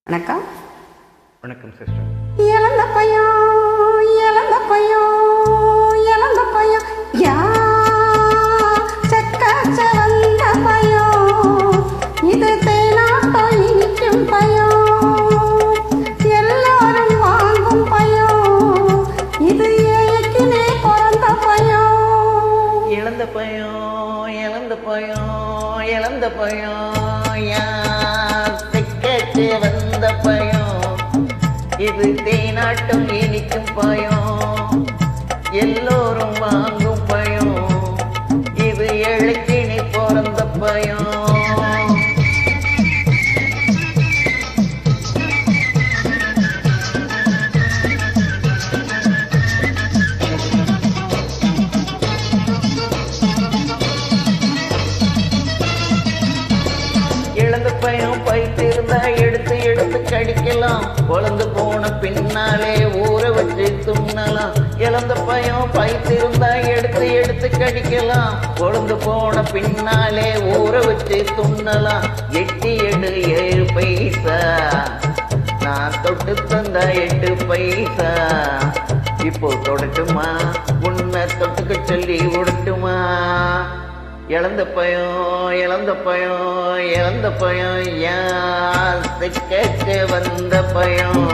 வணக்கம். வணக்கம் சிஸ்டர். இழந்த பையன் இழந்த பையன் இழந்த பையன் யா சக்காச்ச வந்த பையன் இது தேனாட்டோ இனிக்கும் பையன் எல்லாரும் வாங்கும் பையன் இது ஏழைக்குனே பிறந்த பையன். இழந்த பையன் இழந்த பையன் இழந்த பையன் யா சக்காச்ச வந்த பையன் இது தேனாட்டம் இனிக்கும் பயம் எல்லோரும் வாங்கும் பயம் இது ஏழைக்கினி பிறந்த பயம். இழந்த பயம் பைத்திருந்தா எடுத்து எடுத்து கடிக்கலாம், குழந்து போன பின்னாலே ஊற வச்சு துண்ணலாம். இழந்த பயம் பைத்திருந்தா எடுத்து எடுத்து கடிக்கலாம், குழந்து போன பின்னாலே ஊற வச்சு துண்ணலாம். எட்டி எடு 7 பைசா நான் தொட்டு தந்தா 8 பைசா இப்போ தொடட்டுமா உன்னை தொட்டுக்க சொல்லி விடட்டுமா. இழந்த பயம் இழந்த பயம் இழந்த பயம் யாக்க வந்த பயம்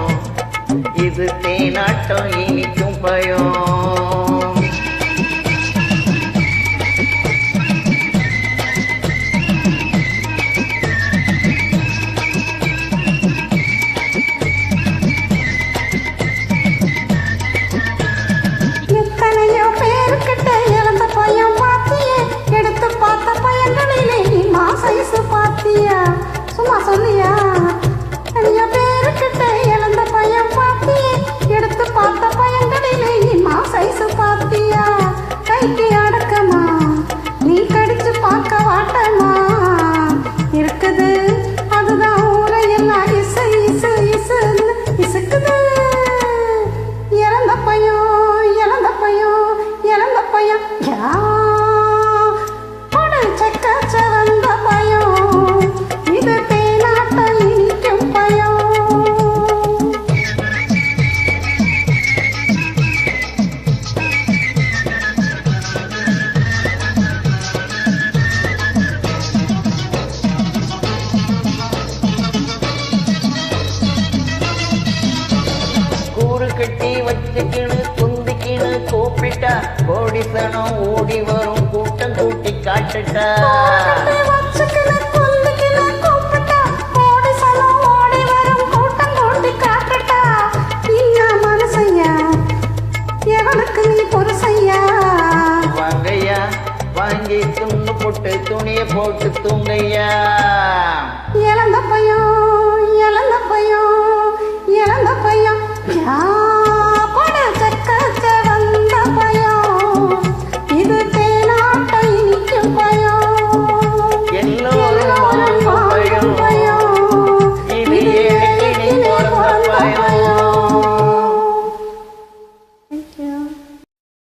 இது தேனாட்டம் இனிக்கும் பயம். எத்தனையோ பேருக்கிட்ட இழந்த பையன் பாத்தியே, எடுத்து பார்த்த பையன்களிலே நீ சைஸ் பாத்தியா, சும்மா சொல்லியா. நிறைய பேருக்கிட்ட இழந்த பையன் பாத்தியே, எடுத்து பார்த்த பையன்களிலே நீ சைஸ் பாத்தியா. கைக்கு அடக்கமா நீ கடிச்சு பார்க்க வாட்டமா இருக்குது, அதுதான் ஊரையெல்லாம் இசு இசு இசு இசுக்குது. இறந்த பையன் இழந்த பையன் இழந்த பையன் சக்காச்ச வந்த பையன் இது தேனாட்ட இனிக்கும் பையன். கூறு கட்டி வச்சுக்கின்னு குந்திக்கின்னு கூப்பிட்டா கோடிசனம் ஓடி வரும் கூட்டம் கூட்டி காட்டுட்டா. வாங்கையா வாங்கி துண்ணு போட்டு துணியை போட்டு தூங்கையா. இழந்த பையன் இழந்த பையன்